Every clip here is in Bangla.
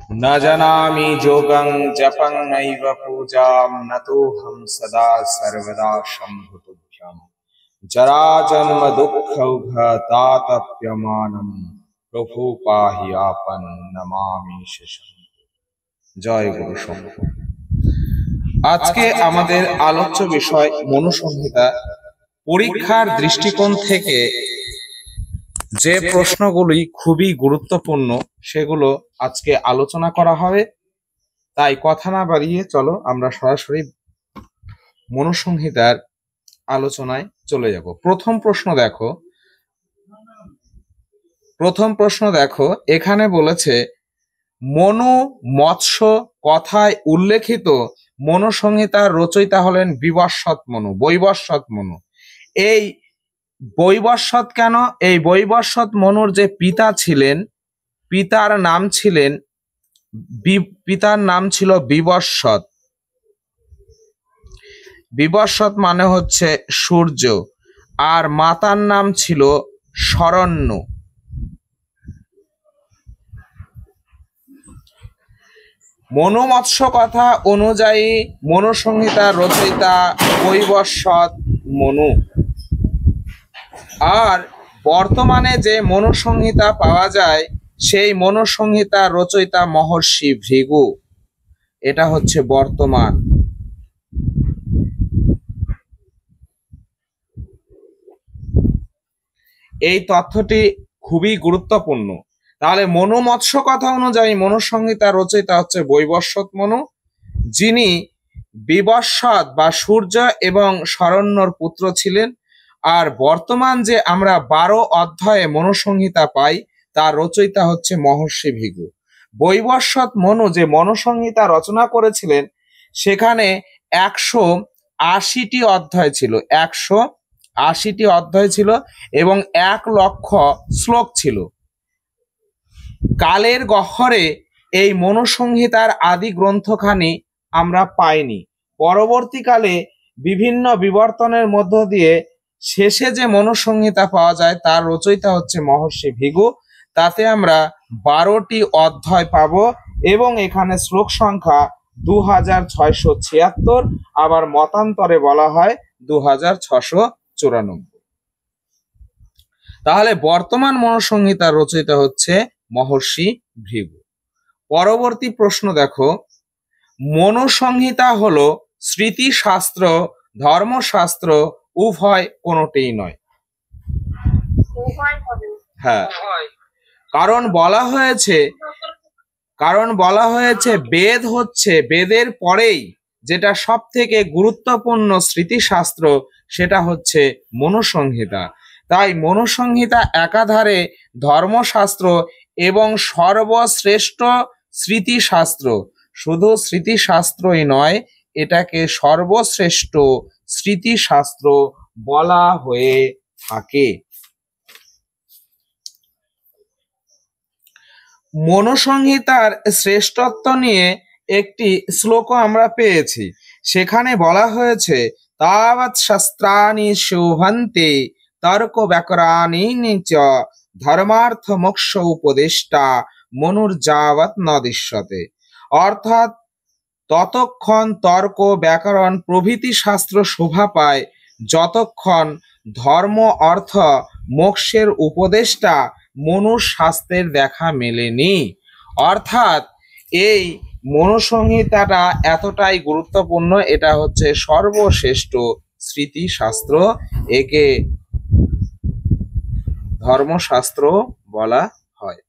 न जानामि योगं जपं नैव पूजां नतोऽहं सदा सर्वदा शम्भुतुभ्यं जराजन्म दुःखौघतातप्यमानं प्रभु पाहि आपन् नमामि शशं। জয় গুরু শঙ্কর। আজকে আমাদের আলোচ্য বিষয় মনুসংহিতা। পরীক্ষার দৃষ্টিকোণ থেকে যে প্রশ্নগুলি খুবই গুরুত্বপূর্ণ সেগুলো আজকে আলোচনা করা হবে। তাই কথা না বাড়িয়ে চলো আমরা সরাসরি মনুসংহিতার আলোচনায় চলে যাব। প্রথম প্রশ্ন দেখো, এখানে বলেছে মনু মৎস্য কথায় উল্লেখিত মনুসংহিতার রচয়িতা হলেন বৈবস্বত মনু। এই বৈবস্বত কেন? এই বৈবস্বত মনুর যে পিতা ছিলেন, পিতার নাম ছিল বিবস্বত। বিবস্বত মানে হচ্ছে সূর্য, আর মাতার নাম ছিল শরণ্য। মনু মৎস্য কথা অনুযায়ী মনুসংহিতার রচয়িতা বৈবস্বত মনু। আর বর্তমানে যে মনুসংহিতা পাওয়া যায় সেই মনুসংহিতার রচয়িতা মহর্ষি ভৃগু। এটা হচ্ছে বর্তমান। এই তথ্যটি খুবই গুরুত্বপূর্ণ। তাহলে মনু মৎস্য কথা অনুযায়ী মনুসংহিতার রচয়িতা হচ্ছে বৈবস্বত মনু, যিনি বিবস্বত বা সূর্য এবং শরণ্যর পুত্র ছিলেন। আর বর্তমান যে আমরা 12 অধ্যায়ে মনুসংহিতা পাই তার রচয়িতা হচ্ছে মহর্ষি ভৃগু। বৈবস্বত মনু যে মনুসংহিতা রচনা করেছিলেন সেখানে 180টি অধ্যায় ছিল, 180টি অধ্যায় ছিল এবং 1 লক্ষ শ্লোক ছিল। কালের গহ্বরে এই মনুসংহিতার আদি গ্রন্থখানি আমরা পাইনি। পরবর্তীকালে বিভিন্ন বিবর্তনের মধ্য দিয়ে শেষে যে মনুসংহিতা পাওয়া যায় তার রচয়িতা হচ্ছে মহর্ষি ভৃগু। তাতে আমরা 12টি অধ্যায় পাব এবং এখানে শ্লোক সংখ্যা 2676, আবার মতান্তরে বলা হয় 2694। তাহলে বর্তমান মনুসংহিতার রচয়িতা হচ্ছে মহর্ষি ভৃগু। পরবর্তী প্রশ্ন দেখো, মনুসংহিতা হলো স্মৃতিশাস্ত্র, ধর্মশাস্ত্র উভয় কোনটিই নয়। হ্যাঁ, কারণ বলা হয়েছে বেদ হচ্ছে, বেদের পরেই যেটা সব থেকে গুরুত্বপূর্ণ স্মৃতিশাস্ত্র সেটা হচ্ছে মনুসংহিতা। তাই মনুসংহিতা একাধারে ধর্মশাস্ত্র এবং সর্বশ্রেষ্ঠ স্মৃতিশাস্ত্র। শুধু স্মৃতিশাস্ত্রই নয়, এটাকে সর্বশ্রেষ্ঠ স্মৃতিশাস্ত্র বলা হয়ে থাকে। মনুসংহিতার শ্রেষ্ঠত্ব নিয়ে একটি শ্লোকও আমরা পেয়েছি। সেখানে বলা হয়েছে তাবৎ শাস্ত্রাণি শোভন্তে তর্ক ব্যাকরণানি চ ধর্মার্থ মোক্ষ উপদেষ্টা মনুর্যাবৎ ন দৃশ্যতে। অর্থাৎ ততক্ষণ তর্ক ব্যাকরণ প্রভৃতি শাস্ত্র শোভা পায় যতক্ষণ ধর্ম অর্থ মোক্ষের উপদেষ্টা মনুর শাস্ত্রের দেখা মেলেনি। অর্থাৎ এই মনুসংহিতাটা এতটাই গুরুত্বপূর্ণ, এটা হচ্ছে সর্বশ্রেষ্ঠ স্মৃতিশাস্ত্র, একে ধর্মশাস্ত্র বলা হয়।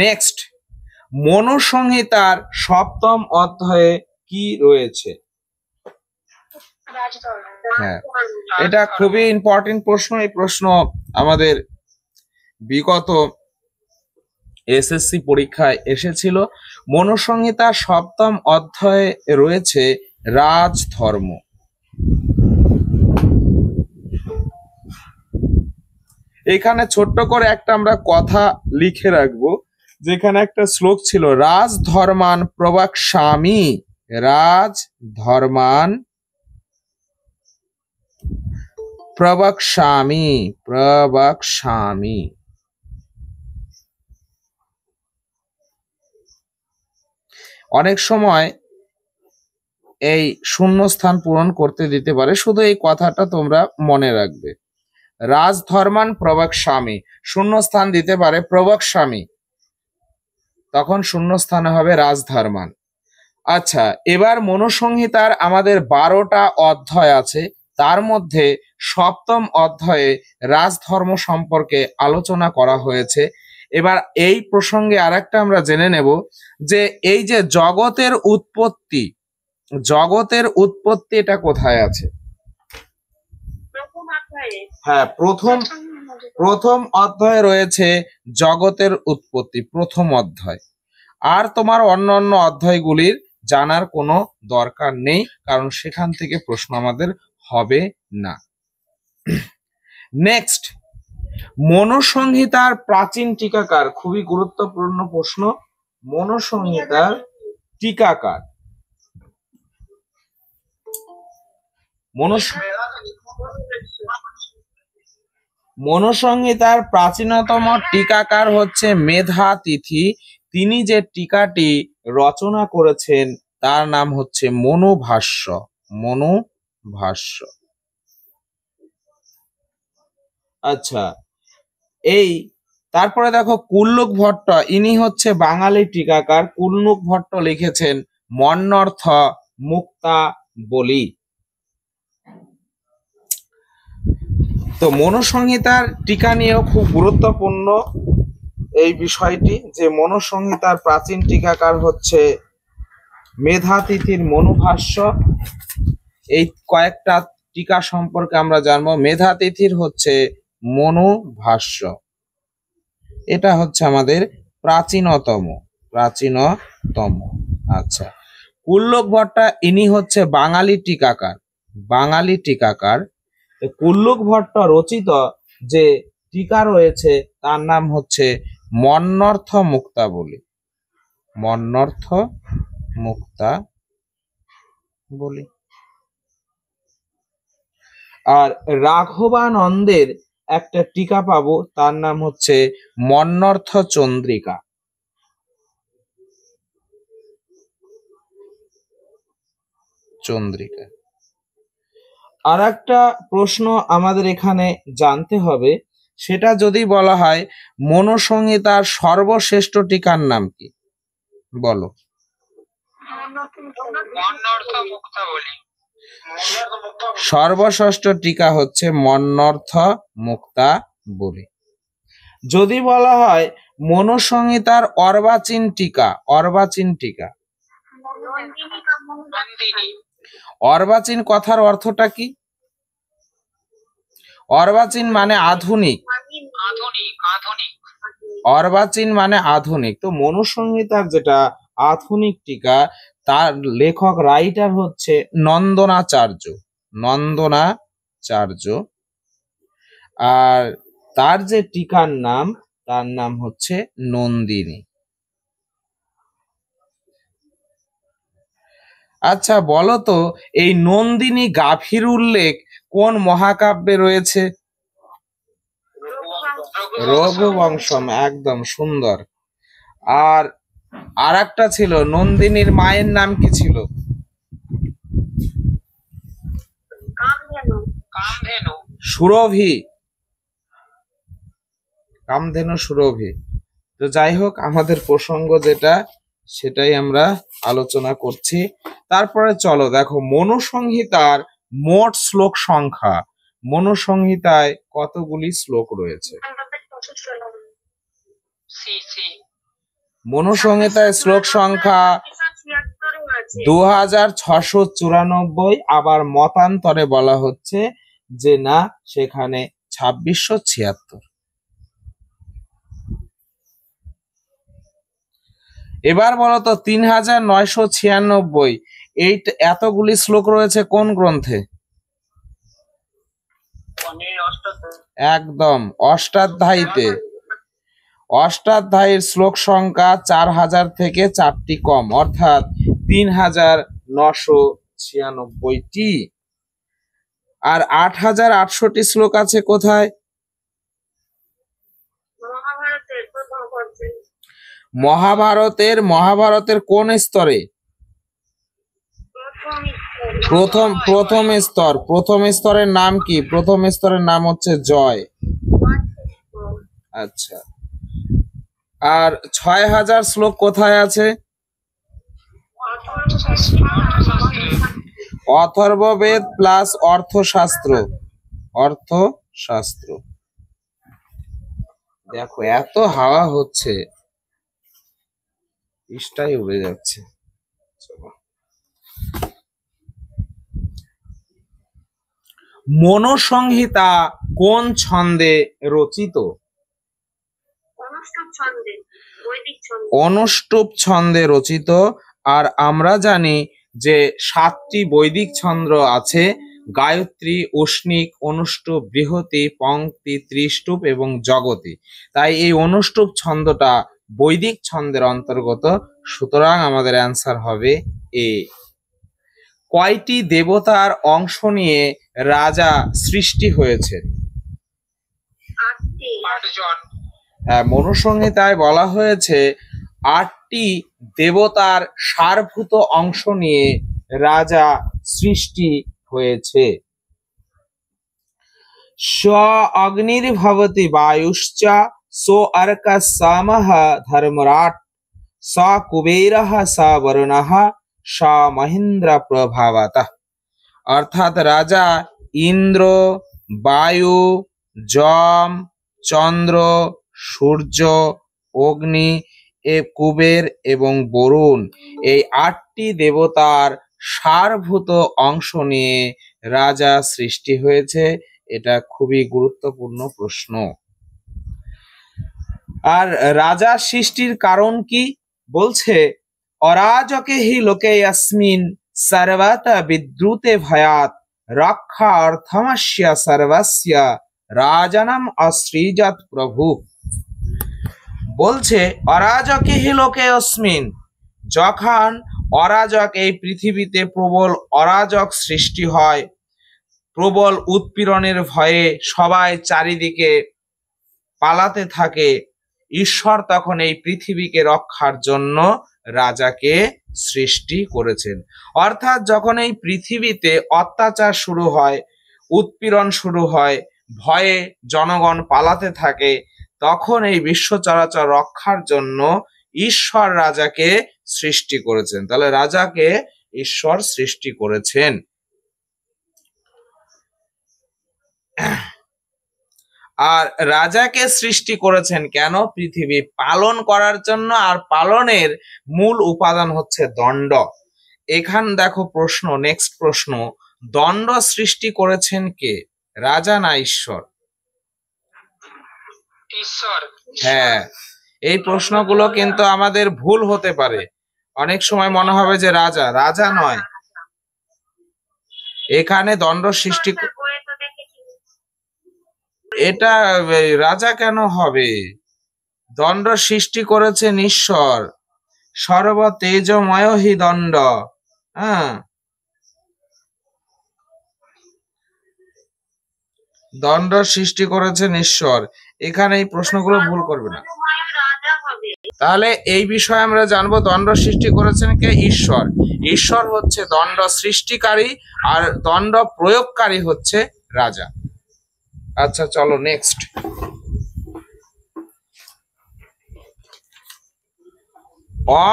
নেক্সট, মনুসংহিতার 7ম অধ্যায়ে কি রয়েছে? হ্যাঁ, এটা খুবই ইম্পর্টেন্ট প্রশ্ন। এই প্রশ্ন আমাদের বিগত এসএসসি পরীক্ষায় এসেছিল। মনুসংহিতার 7ম অধ্যায়ে রয়েছে রাজধর্ম। এখানে ছোট্ট করে একটা আমরা কথা লিখে রাখবো, যেখানে একটা শ্লোক ছিল রাজধর্মান প্রবক্ষ্যামি, রাজধর্মান প্রবক্ষ্যামি। অনেক সময় এই শূন্যস্থান পূরণ করতে দিতে পারে, শুধু এই কথাটা তোমরা মনে রাখবে। রাজধর্মান প্রবক্ষ্যামি, শূন্যস্থান দিতে পারে প্রবক্ষ্যামি, তখন শূন্যস্থানে হবে রাজধর্মান। আচ্ছা, এবার মনুসংহিতার আমাদের 12টা অধ্যায় আছে, তার মধ্যে সপ্তম অধ্যায়ে রাজধর্ম সম্পর্কে আলোচনা করা হয়েছে। এবার এই প্রসঙ্গে আরেকটা আমরা জেনে নেব যে এই যে জগতের উৎপত্তি, জগতের উৎপত্তি এটা কোথায় আছে? হ্যাঁ, প্রথম অধ্যায়ে রয়েছে জগতের উৎপত্তি, প্রথম অধ্যায়। আর তোমার অন্যান্য অধ্যায়গুলির জানার কোনো দরকার নেই, কারণ সেখান থেকে প্রশ্ন আমাদের হবে না। নেক্সট, মনুসংহিতার প্রাচীন টিকাকার, খুবই গুরুত্বপূর্ণ প্রশ্ন। মনুসংহিতার টিকাকার, মনুসংহিতার প্রাচীনতম টিকাকার হচ্ছে মেধাতিথি। তিনি যে টিকাটি রচনা করেছেন তার নাম হচ্ছে মনুভাষ্য। মনুভাষ্য। আচ্ছা, এই তারপরে দেখো কুল্লুক ভট্ট, ইনি হচ্ছে বাঙালি টিকাকার। কুল্লুক ভট্ট লিখেছেন মন্নর্থ মুক্তাবলী। তো মনুসংহিতার টিকা নিয়েও খুব গুরুত্বপূর্ণ এই বিষয়টি, যে মনুসংহিতার প্রাচীন টিকাকার হচ্ছে মেধাতিথির মনুভাষ্য। এই কয়েকটা টিকা সম্পর্কে আমরা জানবো। মেধাতিথির হচ্ছে মনুভাষ্য, এটা হচ্ছে আমাদের প্রাচীনতম। আচ্ছা, কুল্লুক ভট্ট, ইনি হচ্ছে বাঙালি টিকাকার। কুল্লুক ভট্ট রচিত যে টিকা রয়েছে তার নাম হচ্ছে মন্নর্থ মুক্তাবলী। মন্নর্থ মুক্তাবলী। আর রাঘবানন্দের একটা টিকা পাবো, তার নাম হচ্ছে মন্নর্থ চন্দ্রিকা। আর একটা প্রশ্ন আমাদের এখানে জানতে হবে, সেটা যদি বলা হয় মনুসংহিতার সর্বশ্রেষ্ঠ টিকার নাম কি, বলো? সর্বশ্রেষ্ঠ টিকা হচ্ছে মন্নর্থ মুক্তাবলী। যদি বলা হয় মনুসংহিতার অর্বাচীন টিকা, অর্বাচীন কথার অর্থটা কি? অর্বাচীন মানে আধুনিক। অর্বাচীন মানে আধুনিক। তো মনুসংহিতার যেটা আধুনিক টিকা, তার লেখক রাইটার হচ্ছে নন্দনাচার্য। আর তার যে টিকার নাম, তার নাম হচ্ছে নন্দিনী। আচ্ছা, বলো তো এই নন্দিনী গাভীর উল্লেখ কোন মহাকাব্যে রয়েছে? রঘুবংশম, একদম সুন্দর। আর একটা ছিল, নন্দিনীর মায়ের নাম কি ছিল? সুরভি, কামধেনু সুরভি। তো যাই হোক, আমাদের প্রসঙ্গ যেটা সেটাই আমরা আলোচনা করছি। তারপরে চলো দেখো মনুসংহিতার মোট শ্লোক সংখ্যা। মনুসংহিতায় কতগুলি শ্লোক রয়েছে? মনুসংহিতায় শ্লোক সংখ্যা 2694। আবার মতান্তরে বলা হচ্ছে যে না, সেখানে 2676। এবার বলতো 3996, এই এতগুলি শ্লোক রয়েছে কোন গ্রন্থে? একদম, অষ্টাধ্যায়ীতে। অষ্টাধ্যায়ীর শ্লোক সংখ্যা 4000 থেকে 4টি কম, অর্থাৎ 3996টি। আর 8068টি শ্লোক আছে কোথায়? মহাভারতের কোন স্তরে? প্রথম স্তরের নাম কি? প্রথম স্তরের নাম হচ্ছে জয়। আচ্ছা, আর ৬০০০ শ্লোক কোথায় আছে? অথর্ববেদ প্লাস অর্থশাস্ত্র। দেখো এত হাওয়া হচ্ছে, ইষ্টাই উড়ে যাচ্ছে। মনুসংহিতা কোন ছন্দে রচিত? অনুষ্টুপ ছন্দে রচিত। আর আমরা জানি যে 7টি বৈদিক ছন্দ আছে: গায়ত্রী, উষ্ণিক, অনুষ্টুপ, বৃহতি, পংক্তি, ত্রিষ্টুপ এবং জগতি। তাই এই অনুষ্টুপ ছন্দটা বৈদিক ছন্দের অন্তর্গত, সুতরাং আমাদের অ্যান্সার হবে এ। কয়টি দেবতার অংশ নিয়ে রাজা সৃষ্টি হয়েছে? হ্যাঁ, মনুসংহিতায় বলা হয়েছে 8টি দেবতার সারভূত অংশ নিয়ে রাজা সৃষ্টি হয়েছে। স অগ্নির্ভবতি বায়ুশ্চ সো অর্কঃ সামঃ ধর্মরাট স কুবেরঃ স বরুণঃ স মহেন্দ্র প্রভাবতঃ। অর্থাৎ রাজা ইন্দ্র, বায়ু, যম, চন্দ্র, সূর্য, অগ্নি, কুবের এবং বরুণ, এই 8টি দেবতার সারভূত অংশ নিয়ে রাজা সৃষ্টি হয়েছে। এটা খুবই গুরুত্বপূর্ণ প্রশ্ন। আর রাজা সৃষ্টির কারণ কি বলছে? অরাজকে হি লোকে অস্মিন সর্বতঃ বিদ্রুতে ভয়াৎ রক্ষা অর্থমস্য সর্বস্য রাজনম অসৃজত প্রভু। বলছে অরাজকে হি লোকে অস্মিন, যখন অরাজক এই পৃথিবীতে প্রবল অরাজক সৃষ্টি হয়, প্রবল উৎপীড়নের ভয়ে সবাই চারিদিকে পালাতে থাকে, ঈশ্বর তখন এই পৃথিবীকে রক্ষার জন্য রাজাকে সৃষ্টি করেছেন। অর্থাৎ যখন এই পৃথিবীতে অত্যাচার শুরু হয়, উৎপীড়ন শুরু হয়, ভয়ে জনগণ পালাতে থাকে, তখন এই বিশ্ব চরাচর রক্ষার জন্য ঈশ্বর রাজাকে সৃষ্টি করেছেন। তাহলে রাজাকে ঈশ্বর সৃষ্টি করেছেন। আর রাজাকে সৃষ্টি করেছেন কেন? পৃথিবী পালন করার জন্য। আর পালনের মূল উপাদান হচ্ছে দণ্ড। এখান দেখো প্রশ্ন, নেক্সট প্রশ্ন, দণ্ড সৃষ্টি করেছেন কে, রাজা না ঈশ্বর? ঈশ্বর। হ্যাঁ, এই প্রশ্নগুলো কিন্তু আমাদের ভুল হতে পারে। অনেক সময় মনে হবে যে রাজা, রাজা নয়। এখানে দণ্ড সৃষ্টি, এটা রাজা কেন হবে? দণ্ড সৃষ্টি করেছেন ঈশ্বর। সর্ব তেজময় হি দণ্ড। হ্যাঁ, দণ্ড সৃষ্টি করেছেন ঈশ্বর। এখানে এই প্রশ্নগুলো ভুল করবে না। তাহলে এই বিষয়ে আমরা জানবো দণ্ড সৃষ্টি করেছেন কে? ঈশ্বর। ঈশ্বর হচ্ছে দণ্ড সৃষ্টিকারী, আর দণ্ড প্রয়োগকারী হচ্ছে রাজা। আচ্ছা চলো নেক্সট।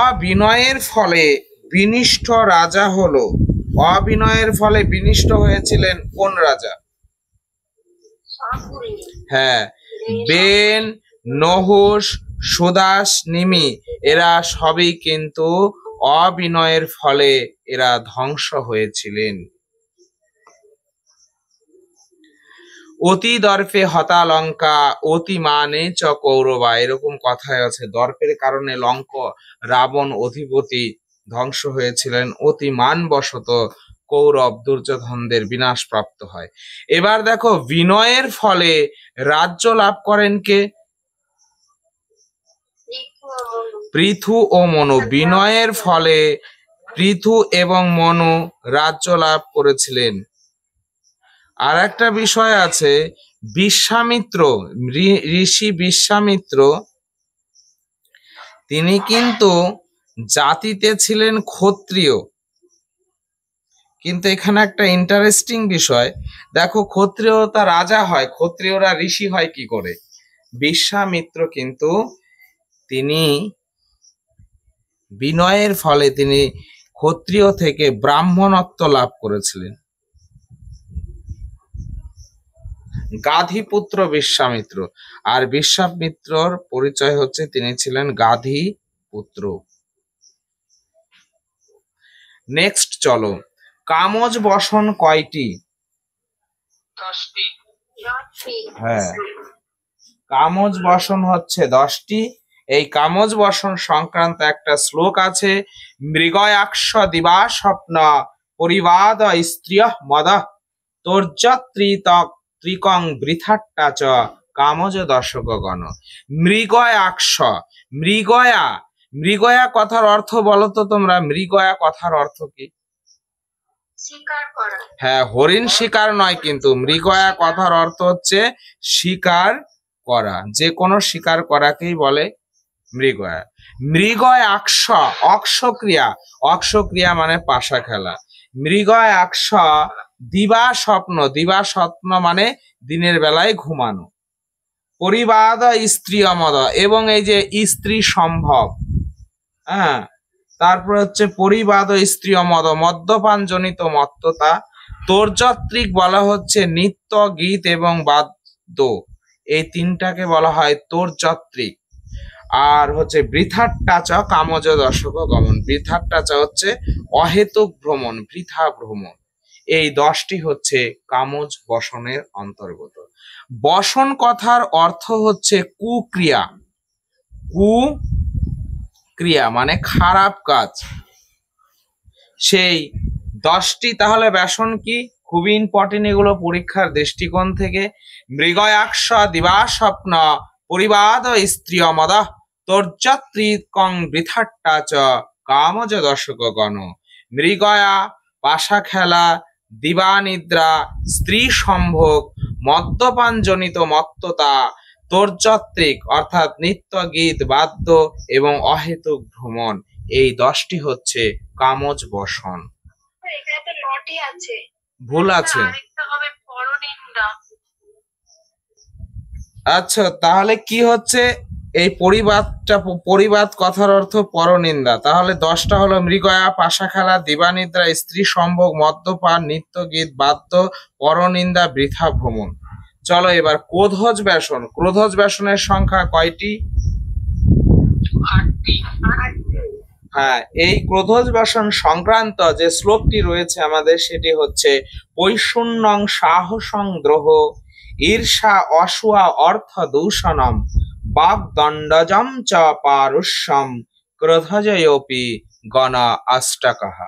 অবিনয়ের ফলে বিনিষ্ট রাজা হলো। অবিনয়ের ফলে বিনিষ্ট হয়েছিলেন কোন রাজা? হ্যাঁ, বেন, নহুষ, সুদাস, নিমি, এরা সবই কিন্তু অবিনয়ের ফলে এরা ধ্বংস হয়েছিলেন। অতি দর্পে হতা লঙ্কা অতি মানে চ কৌরবা, এরকম কথায় আছে। দর্পের কারণে রাবণ অধিপতি ধ্বংস হয়েছিলেন, অতি মানবশত কৌরব দুর্যোধনদের বিনাশ প্রাপ্ত হয়। এবার দেখো বিনয়ের ফলে রাজ্য লাভ করেন কে? পৃথু ও মনু। বিনয়ের ফলে পৃথু এবং মনু রাজ্য লাভ করেছিলেন। আর একটা বিষয় আছে, বিশ্বামিত্র, ঋষি বিশ্বামিত্র, তিনি কিন্তু জাতিতে ছিলেন ক্ষত্রিয়। কিন্তু এখানে একটা ইন্টারেস্টিং বিষয় দেখো, ক্ষত্রিয়তা রাজা হয়, ক্ষত্রিয়রা ঋষি হয় কি করে? বিশ্বামিত্র কিন্তু তিনি বিনয়ের ফলে তিনি ক্ষত্রিয় থেকে ব্রাহ্মণত্ব লাভ করেছিলেন। গাধীপুত্র বিশ্বামিত্র, আর বিশ্বামিত্রর পরিচয় হচ্ছে তিনি ছিলেন গাধী পুত্র। নেক্সট চলো, কামজ বসন কয়টি? 10টি। হ্যাঁ, কামজ বসন হচ্ছে 10টি। এই কামজ বসন সংক্রান্ত একটা শ্লোক আছে, মৃগয়াক্ষ দিবা স্বপ্ন পরিবাদ স্ত্রিয় মদ তোর্যত্রিকং বৃথাট্টা চ কামজ দর্শক গণ। মৃগয়াক্ষ, মৃগয়া, মৃগয়া কথার অর্থ বলো তো তোমরা, মৃগয়া কথার অর্থ কি? শিকার করা। হ্যাঁ, হরিণ শিকার নয়, কিন্তু মৃগয়া কথার অর্থ হচ্ছে শিকার করা, যে কোনো শিকার করাকেই বলে মৃগয়া। মৃগয় আকশ, অক্ষক্রিয়া, অক্ষক্রিয়া মানে পাশা খেলা। মৃগয় আকশ দিবা স্বপ্ন, দিবা স্বপ্ন মানে দিনের বেলায় ঘুমানো। পরিবাদ স্ত্রী অমদ, এবং এই যে স্ত্রী সম্ভব, হ্যাঁ, তারপর হচ্ছে পরিবাদ স্ত্রী অমদ, মদ্যপান জনিত মত্ততা। তোর্যত্রিক বলা হচ্ছে নৃত্য, গীত এবং বাদ্য, এই তিনটাকে বলা হয় তোর্যত্রিক। আর হচ্ছে বৃথাট্টাচ কামজ দর্শক গমন, বৃথাট্টাচ হচ্ছে অহেতুক ভ্রমণ, বৃথা ভ্রমণ। এই 10টি হচ্ছে কামজ বসনের অন্তর্গত। বসন কথার অর্থ হচ্ছে কুক্রিয়া, কুক্রিয়া মানে খারাপ কাজ। সেই 10টি তাহলে ব্যসন কি? খুবই ইম্পর্টেন্ট এগুলো পরীক্ষার দৃষ্টিকোণ থেকে। মৃগয়াক্ষ দিবা স্বপ্ন পরিবাদ স্ত্রী অমদ তোর্যত্রিকং বৃথাট্টা চ কামজ দর্শক গণ। মৃগয়া পাশা খেলা, দিবা নিদ্রা, স্ত্রী সম্ভোগ, মদ্যপান জনিত মত্ততা, তোর্যত্রিক অর্থাৎ নিত্য, গীত, বাদ্য এবং অহেতুক ভ্রমণ, এই 10টি হচ্ছে কামজ বসন। এখানে তো 9টি আছে। ভুল আছে। আরেকটা হবে পরনিন্দা। আচ্ছা, তাহলে কি হচ্ছে এই পরিবাদটা? পরিবাদ কথার অর্থ পরনিন্দা। তাহলে 10টা হলো মৃগয়া, পাশা খেলা, দিবানিদ্রা, স্ত্রী সম্ভোগ, মদ্যপান, নিত্য, গীত, বাদ্য, পরনিন্দা, বৃথা ভ্রমণ। চলো এবার ক্রোধজ ব্যাসন। ক্রোধজ ব্যাসনের সংখ্যা কয়টি? 8টি। হ্যাঁ, এই ক্রোধজ ব্যাসন সংক্রান্ত যে শ্লোকটি রয়েছে আমাদের, সেটি হচ্ছে পৈশূন্যং সাহসং দ্রোহ ঈর্ষা অসুয়া অর্থ দূষণম বাগদণ্ডজম চ পারুষ্যম ক্রোধজয়োপি গণ অষ্টকঃ।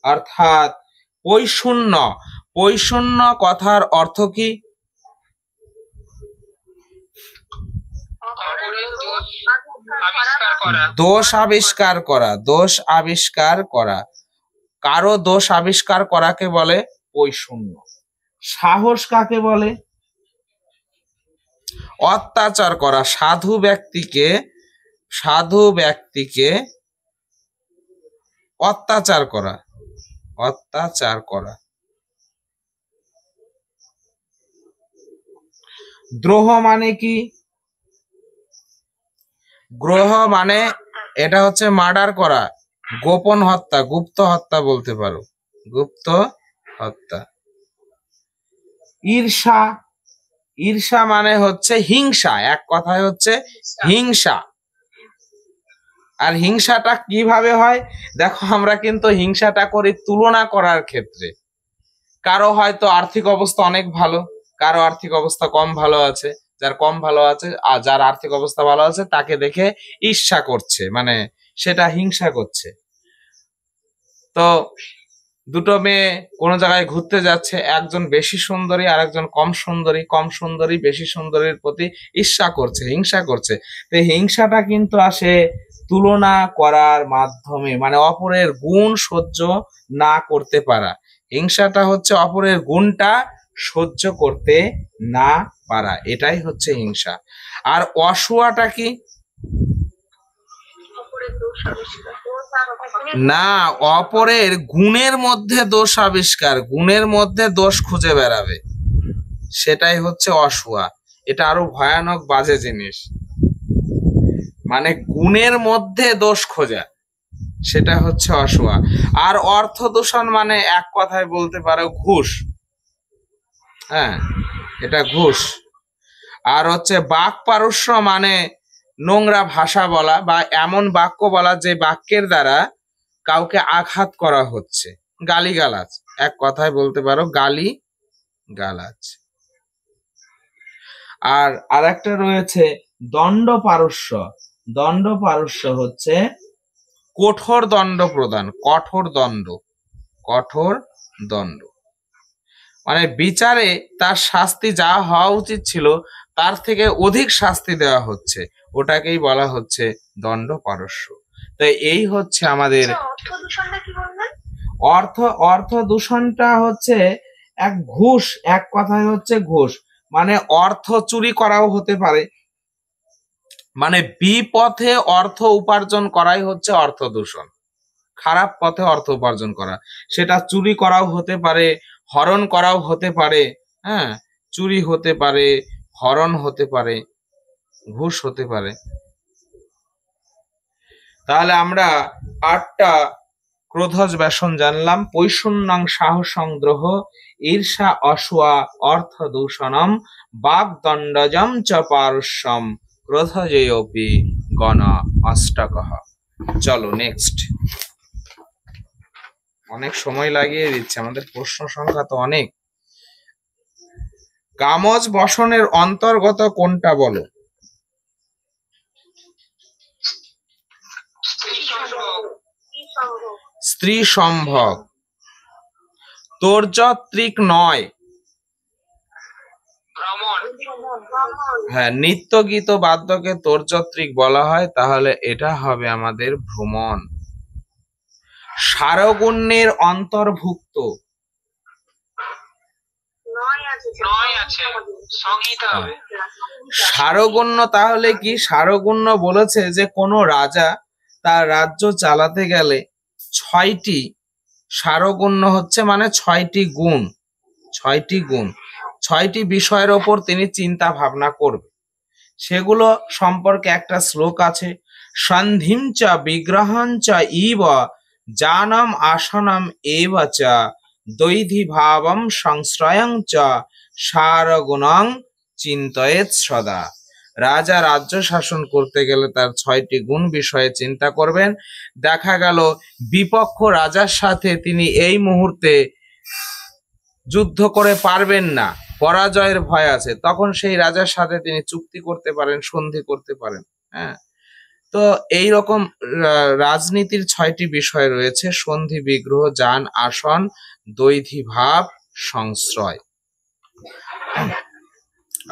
অর্থাৎ পৈশূন্য, পৈশূন্য কথার অর্থ কি? দোষ আবিষ্কার করা, দোষ আবিষ্কার করা, কারো দোষ আবিষ্কার করাকে বলে পৈশূন্য। সাহস কাকে বলে? অত্যাচার করা, সাধু ব্যক্তিকে, সাধু ব্যক্তিকে অত্যাচার করা, অত্যাচার করা। দ্রোহ মানে কি? গ্রহ মানে এটা হচ্ছে মার্ডার করা, গোপন হত্যা, গুপ্ত হত্যা বলতে পারো, গুপ্ত হত্যা। ঈর্ষা, ঈর্ষা মানে হচ্ছে হিংসা, এক কথায় হচ্ছে হিংসা। আর হিংসাটা কিভাবে হয়? দেখো, আমরা কিন্তু হিংসাটা করি তুলনা করার ক্ষেত্রে। কারো হয়তো আর্থিক অবস্থা অনেক ভালো, কারো আর্থিক অবস্থা কম ভালো আছে, যার কম ভালো আছে আর যার আর্থিক অবস্থা ভালো আছে তাকে দেখে ঈর্ষা করছে, মানে সেটা হিংসা করছে। তো দুটো মেয়ে কোনো জায়গায় ঘুরতে যাচ্ছে, একজন বেশি সুন্দরী আর একজন কম সুন্দরী, কম সুন্দরী বেশি সুন্দরীর প্রতি ঈর্ষা করছে, হিংসা করছে। তো হিংসাটা কিন্তু আসে তুলনা করার মাধ্যমে, মানে অপরের গুণ সহ্য না করতে পারা। হিংসাটা হচ্ছে অপরের গুণটা সহ্য করতে না পারা, এটাই হচ্ছে হিংসা। আর অসূয়াটা কি? না, অপরের গুণের মধ্যে দোষ আবিষ্কার, গুণের মধ্যে দোষ খুঁজে বেড়াবে, সেটাই হচ্ছে অসূয়া। এটা আরো ভয়ানক বাজে জিনিস, মানে গুণের মধ্যে দোষ খোঁজা, সেটা হচ্ছে অসূয়া। আর অর্থ দূষণ মানে এক কথায় বলতে পারো ঘুষ। হ্যাঁ, এটা ঘুষ। আর হচ্ছে বাক পারস্য মানে নোংরা ভাষা বলা বা এমন বাক্য বলা যে বাক্যের দ্বারা কাউকে আঘাত করা হচ্ছে, গালিগালাজ, এক কথায় বলতে পারো গালি গালাজ। আর আরেকটা রয়েছে দণ্ড পারস্য। দণ্ড পারস্য হচ্ছে কঠোর দণ্ড প্রদান, কঠোর দণ্ড, কঠোর দণ্ড মানে বিচারে তার শাস্তি যা হওয়া উচিত ছিল তার থেকে অধিক শাস্তি দেওয়া হচ্ছে, ওটাকেই বলা হচ্ছে দণ্ড পারস্য। তো এই হচ্ছে আমাদের অর্থ দূষণটা হচ্ছে এক ঘুষ, এক কথায় হচ্ছে ঘুষ, মানে অর্থ চুরি করাও হতে পারে, মানে বিপথে অর্থ উপার্জন করাই হচ্ছে অর্থ দূষণ। খারাপ পথে অর্থ উপার্জন করা, সেটা চুরি করাও হতে পারে, হরণ করাও হতে পারে। হ্যাঁ, চুরি হতে পারে, হরণ হতে পারে, ঘুষ হতে পারে। তাহলে আমরা 8টা ক্রোধজ ব্যসন জানলাম। পৈশূন্যং সাহসং দ্রোহ, ঈর্ষা অসূয়া, অর্থ দূষণম, বাগদণ্ডজম চ পারস্যম, ক্রোধজেয়োপি গণ অষ্টকঃ। চলো নেক্সট। অনেক সময় লাগিয়ে দিচ্ছে, আমাদের প্রশ্ন সংখ্যা তো অনেক। কামজ বসনের অন্তর্গত কোনটা বলো? স্ত্রী সম্ভোগ। তোর্যত্রিক নয়। হ্যাঁ, নিত্য গীত বাদ্যকে তোর্যত্রিক বলা হয়, তাহলে এটা হবে আমাদের ভ্রমণ। সারগুণ্যের অন্তর্ভুক্ত। সারগুণ্য তাহলে কি? সারগুণ্য বলেছে যে কোনো রাজা তার রাজ্য চালাতে গেলে 6টি সারগুণ্য হচ্ছে মানে 6টি গুণ, 6টি গুণ, 6টি বিষয়ের ওপর তিনি চিন্তা ভাবনা করবে। সেগুলো সম্পর্কে একটা শ্লোক আছে, সন্ধিম চ বিগ্রহং চ ইব জানম আসনম এব চ দৈধি ভাবম সংশ্রয়ং চ সারগুণং চিন্তয়েৎ সদা। রাজা রাজ্য শাসন করতে গেলে তার 6টি গুণ বিষয়ে চিন্তা করবেন। দেখা গেল বিপক্ষ রাজার সাথে তিনি এই মুহূর্তে যুদ্ধ করে পারবেন না, পরাজয়ের ভয় আছে, তখন সেই রাজার সাথে তিনি চুক্তি করতে পারেন, সন্ধি করতে পারেন। হ্যাঁ, তো এই রকম রাজনীতির 6টি বিষয় রয়েছে, সন্ধি, বিগ্রহ, যান, আসন, দৈধি ভাব, সংশ্রয়।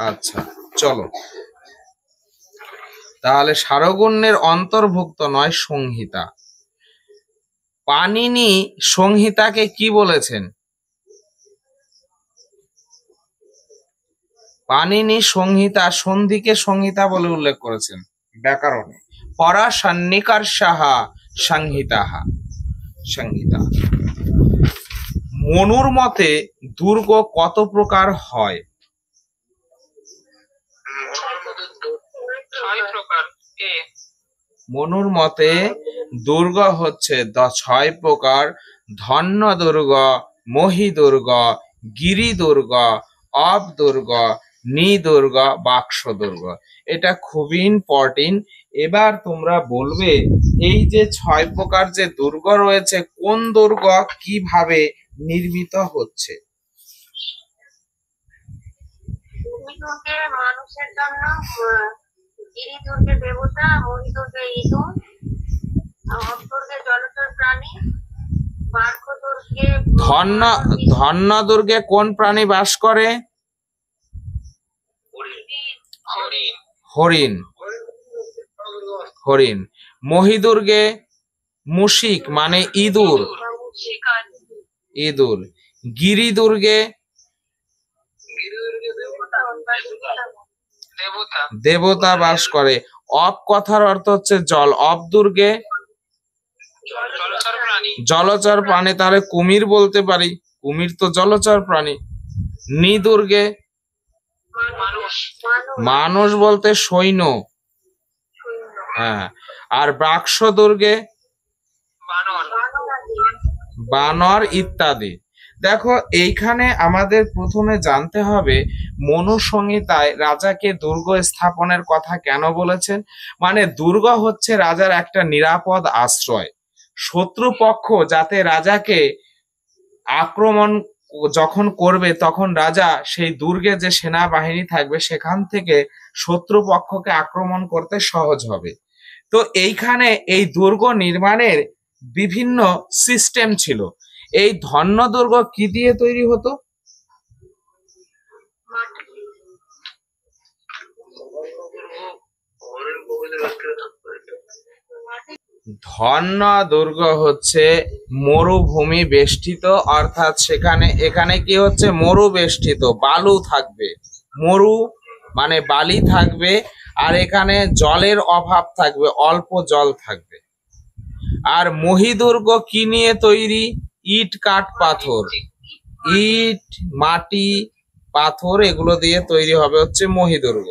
আচ্ছা চলো, তাহলে সারগুণ্যের অন্তর্ভুক্ত নয় সংহিতা। পাণিনি সংহিতাকে কি বলেছেন? পাণিনি সংহিতা, সন্ধিকে সংহিতা বলে উল্লেখ করেছেন ব্যাকরণে। পরা সন্নিকর্ষাহা সংহিতাহা, সংহিতা। মনুর মতে দুর্গ কত প্রকার হয়? মনুর মতে দুর্গ হচ্ছে 6 প্রকার। ধন্য দুর্গ, মহি দুর্গ, গিরি দুর্গ, অব দুর্গ, নি দুর্গ, বাক্স দুর্গ। এটা খুবই ইম্পর্টেন্ট। এবার তোমরা বলবে এই যে 6 প্রকার যে দুর্গ রয়েছে, কোন দুর্গ কিভাবে নির্মিত হচ্ছে? মানুষের জন্য, গিরি দুর্গে দেবতা, মহি দুর্গে ইঁদুর, অব দুর্গে জলচর প্রাণী, বার্ক দুর্গে ধন্য দুর্গে কোন প্রাণী বাস করে? হরিণ, হরিণ। মহি দুর্গে মুশিক মানে ইঁদুর, ইঁদুর। গিরি দুর্গে দেবতা বাস করে। অব কথার অর্থ হচ্ছে জল। অব দুর্গে জলচর প্রাণী, তাহলে কুমির বলতে পারি, কুমির তো জলচর প্রাণী। নিদুর্গে মানুষ বলতে সৈন্য, হ্যাঁ। আর বাক্স দুর্গে বানর ইত্যাদি। দেখো এইখানে আমাদের প্রথমে জানতে হবে মনুসংহিতায় রাজাকে দুর্গ স্থাপনের কথা কেন বলেছেন। মানে দুর্গ হচ্ছে রাজার একটা নিরাপদ আশ্রয়, শত্রুপক্ষ যাতে রাজাকে আক্রমণ যখন করবে তখন রাজা সেই দুর্গে যে সেনাবাহিনী থাকবে সেখান থেকে শত্রুপক্ষকে আক্রমণ করতে সহজ হবে। তো এইখানে এই দুর্গ নির্মাণের বিভিন্ন সিস্টেম ছিল। এই ধন্য দুর্গ কি দিয়ে তৈরি হতো? ধন্য দুর্গ হচ্ছে মরুভূমি বেষ্টিত, অর্থাৎ এখানে কি হচ্ছে মরু বেষ্টিত, বালু থাকবে, মরু মানে বালি থাকবে, আর এখানে জলের অভাব থাকবে, অল্প জল থাকবে। আর মহিদুর্গ কি নিয়ে তৈরি? ইট কাঠ পাথর, ইট মাটি পাথর এগুলো দিয়ে তৈরি হবে হচ্ছে মহিদুর্গ।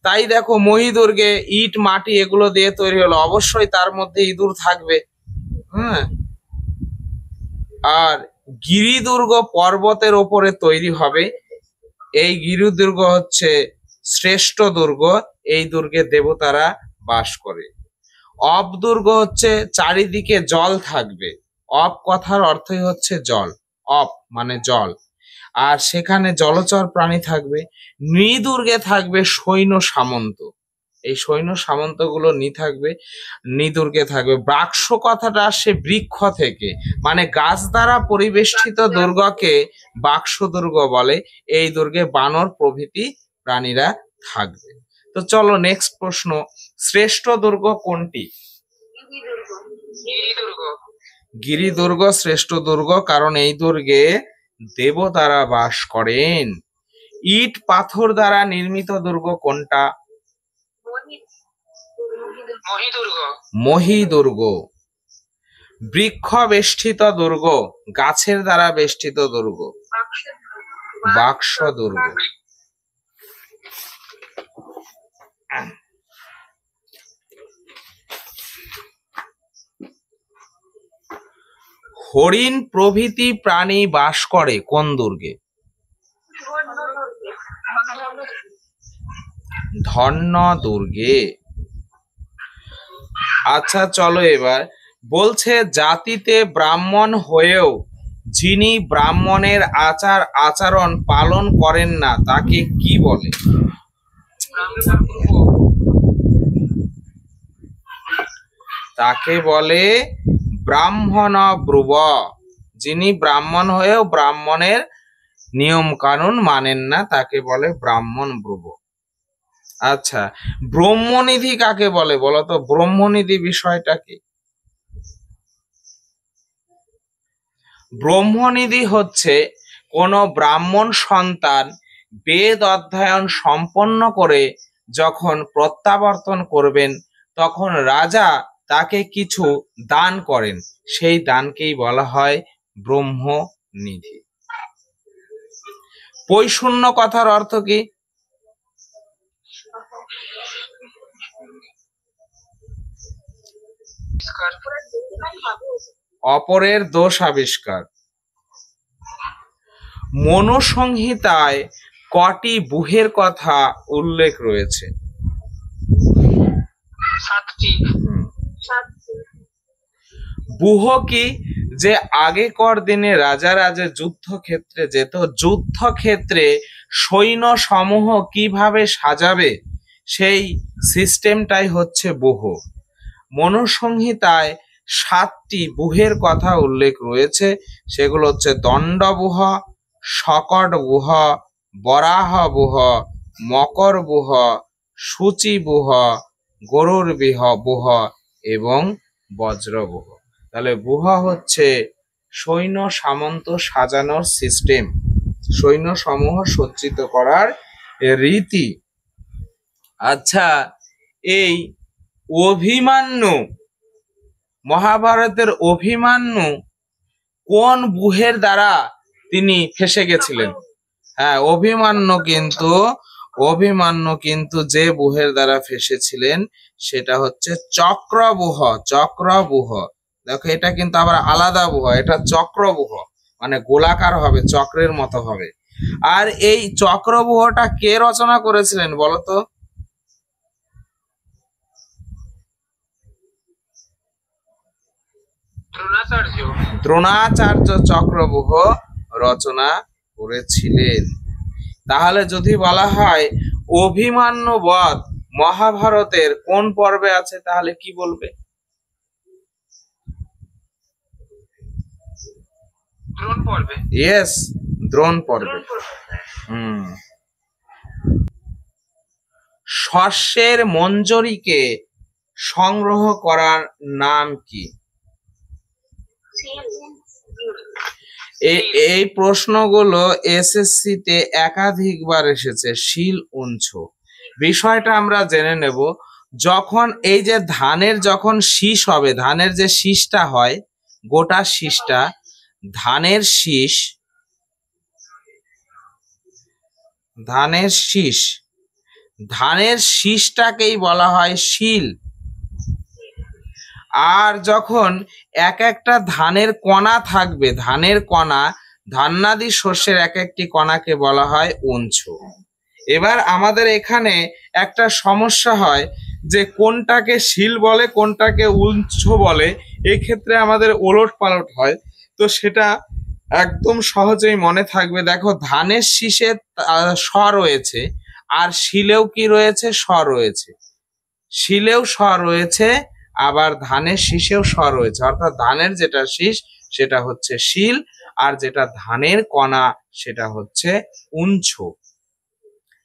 তাই দেখো মহিদুর্গে ইট মাটি এগুলো দিয়ে তৈরি হলো, অবশ্যই তার মধ্যে ইঁদুর থাকবে। হ্যাঁ। আর গিরিদুর্গ পর্বতের ওপরে তৈরি হবে, এই গিরিদুর্গ হচ্ছে শ্রেষ্ঠ দুর্গ, এই দুর্গে দেবতারা বাস করে। অপদুর্গ হচ্ছে চারিদিকে জল থাকবে, অপ কথার অর্থই হচ্ছে জল, অপ মানে জল, আর সেখানে জলচর প্রাণী থাকবে। নৃদুর্গে থাকবে সৈন্য সামন্ত, এই সৈন্য সামন্ত গুলো নিদুর্গে থাকবে। বাক্স কথাটা আসে বৃক্ষ থেকে, মানে গাছ দ্বারা পরিবেষ্টিত দুর্গকে বাক্স দুর্গ বলে। এই দুর্গে বানর প্রভৃতি প্রাণীরা থাকবে। তো চলো নেক্সট প্রশ্ন, শ্রেষ্ঠ দুর্গ কোনটি? গিরিদুর্গ শ্রেষ্ঠ দুর্গ, কারণ এই দুর্গে দেবতারা বাস করেন। ইট পাথর দ্বারা নির্মিত দুর্গ কোনটা? মহিদুর্গ। বৃক্ষ বেষ্টিত দুর্গ, গাছের দ্বারা বেষ্টিত দুর্গ বাক্স দুর্গ। হরিণ প্রভৃতি প্রাণী বাস করে কোন দুর্গে? ধন্য দুর্গে। আচ্ছা চলো এবার বলছে, জাতিতে ব্রাহ্মণ হয়েও যিনি ব্রাহ্মণের আচার আচরণ পালন করেন না তাকে কি বলে? তাকে বলে ব্রাহ্মণ ব্রুব। যিনি ব্রাহ্মণ হয়েও ব্রাহ্মণের নিয়ম কানুন মানেন না তাকে বলে ব্রাহ্মণ ব্রুব। আচ্ছা, ব্রহ্মনিধি কাকে বলে বলতো? ব্রহ্মনিধি বিষয়টা কি? ব্রহ্মনিধি হচ্ছে কোন ব্রাহ্মণ সন্তান বেদ অধ্যয়ন সম্পন্ন করে যখন প্রত্যাবর্তন করবেন তখন রাজা তাকে কিছু দান করেন, সেই দানকেই বলা হয় ব্রহ্মনিধি। পৈশূন্য কথার অর্থ কি? অপরের দোষ আবিষ্কার। মনুসংহিতায় কটি বুহের কথা উল্লেখ রয়েছে? বুহ কি? যে আগেকার দিনে রাজারা যে যুদ্ধক্ষেত্রে যেত, যুদ্ধক্ষেত্রে সৈন্য সমূহ কিভাবে সাজাবে সেই সিস্টেমটাই হচ্ছে বুহ। মনুসংহিতায় 7টি বুহের কথা উল্লেখ রয়েছে, সেগুলো হচ্ছে দণ্ডবুহ, শকট বুহ, বরাহ বুহ, মকর বুহ, সূচি বুহ, গরুর বুহ এবং বজ্র বুহ। তাহলে বুহ হচ্ছে সৈন্য সামন্ত সাজানোর সিস্টেম, সৈন্য সমূহ সজ্জিত করার রীতি। আচ্ছা, এই অভিমান্যু মহাভারতের অভিমন্যু কোন বুহের দ্বারা তিনি ফেসে গেছিলেন? হ্যাঁ, অভিমন্যু কিন্তু যে বুহের দ্বারা ফেসেছিলেন সেটা হচ্ছে চক্রবুহ। চক্রবুহ, দেখো এটা কিন্তু আবার আলাদা বুহ, এটা চক্রবুহ, মানে গোলাকার হবে, চক্রের মতো হবে। আর এই চক্রবুহটা কে রচনা করেছিলেন বলতো? দ্রোণাচার্য চক্রবুহ রচনা করেছিলেন। তাহলে যদি বলা হয় অভিমন্যু বধ মহাভারতের কোন পর্বে আছে, তাহলে কি বলবে? দ্রোণ পর্বে। ইয়েস, দ্রোণ পর্বে। শস্যের মঞ্জরিকে সংগ্রহ করার নাম কি? এই প্রশ্নগুলো এসএসসি তে একাধিকবার এসেছে। শিল উঞ্চ বিষয়টা আমরা জেনে নেব। যখন এই যে ধানের যখন শীষ হবে, ধানের যে শীষটা হয়, গোটা শীষটা, ধানের শীষটাকেই বলা হয় শিল। আর যখন এক একটা ধানের কণা থাকবে, ধানের কণা, ধান্যাদি শস্যের এক একটি কণাকে বলা হয় উঞ্চ। এবার আমাদের এখানে একটা সমস্যা হয় যে কোনটাকে শিল বলে কোনটাকে উঞ্চ বলে, এই ক্ষেত্রে আমাদের ওলট পালট হয়। তো সেটা একদম সহজেই মনে থাকবে। দেখো, ধানের শীষে স রয়েছে, আর শিলেও কি রয়েছে? স রয়েছে। শিলেও স রয়েছে, আবার ধানের শীষেও স রয়েছে। অর্থাৎ ধানের যেটা শীষ সেটা হচ্ছে শিল, আর যেটা ধানের কণা সেটা হচ্ছে উঞ্চ।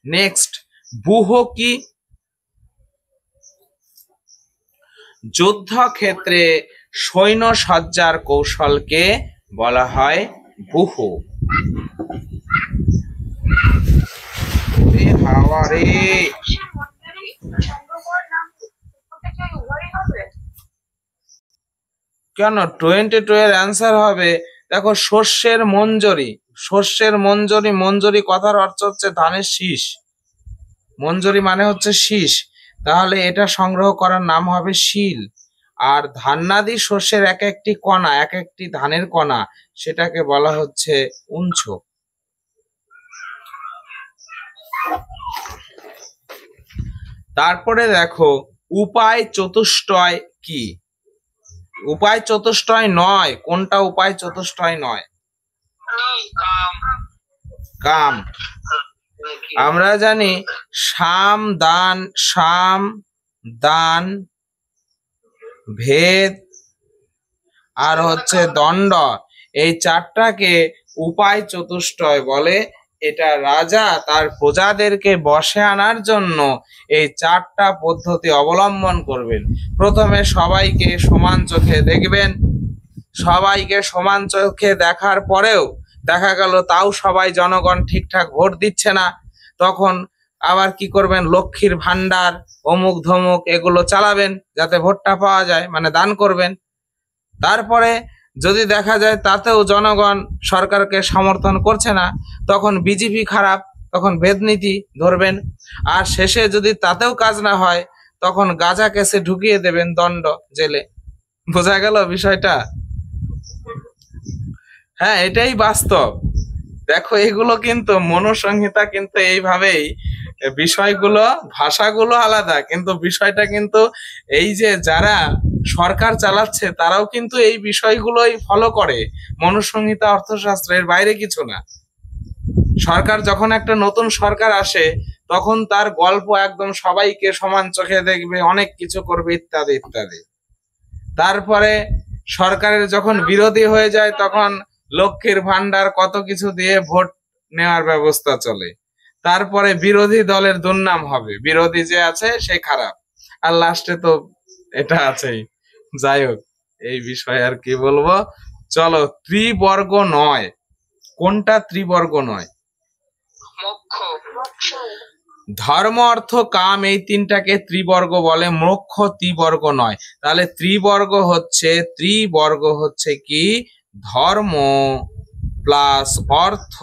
নেক্সট, বুহ কি? যুদ্ধক্ষেত্রে সৈন্য সজ্জার কৌশলকে বলা হয় বুহ। কেন 22 এর অ্যান্সার হবে? দেখো, শস্যের মঞ্জরি, শস্যের মঞ্জরি, মঞ্জরি কথার অর্থ হচ্ছে ধানের শীষ, মঞ্জরি মানে হচ্ছে শীষ, তাহলে এটা সংগ্রহ করার নাম হবে শিল। আর ধান্যাদি শস্যের এক একটি কণা, এক একটি ধানের কণা, সেটাকে বলা হচ্ছে উঞ্চ। তারপরে দেখো, উপায় চতুষ্টয় কি? উপায় চতুষ্টয় নয়, কোনটা উপায় চতুষ্টয় নয়? কাম। আমরা জানি সাম, দান, ভেদ আর হচ্ছে দণ্ড, এই চারটাকে উপায় চতুষ্টয় বলে। এটা রাজা তার প্রজাদেরকে বশে আনার জন্য এই চারটা পদ্ধতি অবলম্বন করবেন। প্রথমে সবাইকে সমান চোখে দেখবেন, সবাইকে সমান চোখে দেখার পরেও দেখা গেল তাও সবাই জনগণ ঠিকঠাক ভোট দিচ্ছে না, তখন আবার কি করবেন? লক্ষ্মীর ভান্ডার, অমুক ধমুক এগুলো চালাবেন যাতে ভোটটা পাওয়া যায়, মানে দান করবেন। তারপরে যদি দেখা যায় তাতেও জনগণ সরকারকে সমর্থন করছে না, তখন বিজেপি খারাপ, তখন ভেদনীতি ধরবেন। আর শেষে যদি তাতেও কাজ না হয়, তখন গাঁজা কেসে ঢুকিয়ে দেবেন, দণ্ড, জেলে। বোঝা গেল বিষয়টা? হ্যাঁ, এটাই বাস্তব। দেখো, এগুলো কিন্তু মনুসংহিতা কিন্তু এইভাবেই, বিষয়গুলো, ভাষাগুলো আলাদা, কিন্তু বিষয়টা কিন্তু এই যে যারা সরকার চালাচ্ছে তারাও কিন্তু এই বিষয়গুলোই ফলো করে। মনুসংহিতা অর্থশাস্ত্রের বাইরে কিছু না। সরকার যখন একটা নতুন সরকার আসে তখন তার গল্প একদম সবাইকে সমান চোখে দেখবে, অনেক কিছু করবে, ইত্যাদি ইত্যাদি। তারপরে সরকারের যখন বিরোধী হয়ে যায় তখন লক্ষ্মীর ভান্ডার কত কিছু দিয়ে ভোট নেওয়ার ব্যবস্থা চলে। তারপরে বিরোধী দলের দুর্নাম হবে, বিরোধী যে আছে সে খারাপ, আর লাস্টে তো এটা আছেই। যাই হোক, এই বিষয়ে আর কি বলবো। চলো, ত্রিবর্গ নয়, কোনটা ত্রিবর্গ নয়? ধর্ম অর্থ কাম এই তিনটাকে ত্রিবর্গ বলে, মোক্ষ ত্রিবর্গ নয়। তাহলে ত্রিবর্গ হচ্ছে কি ধর্ম প্লাস অর্থ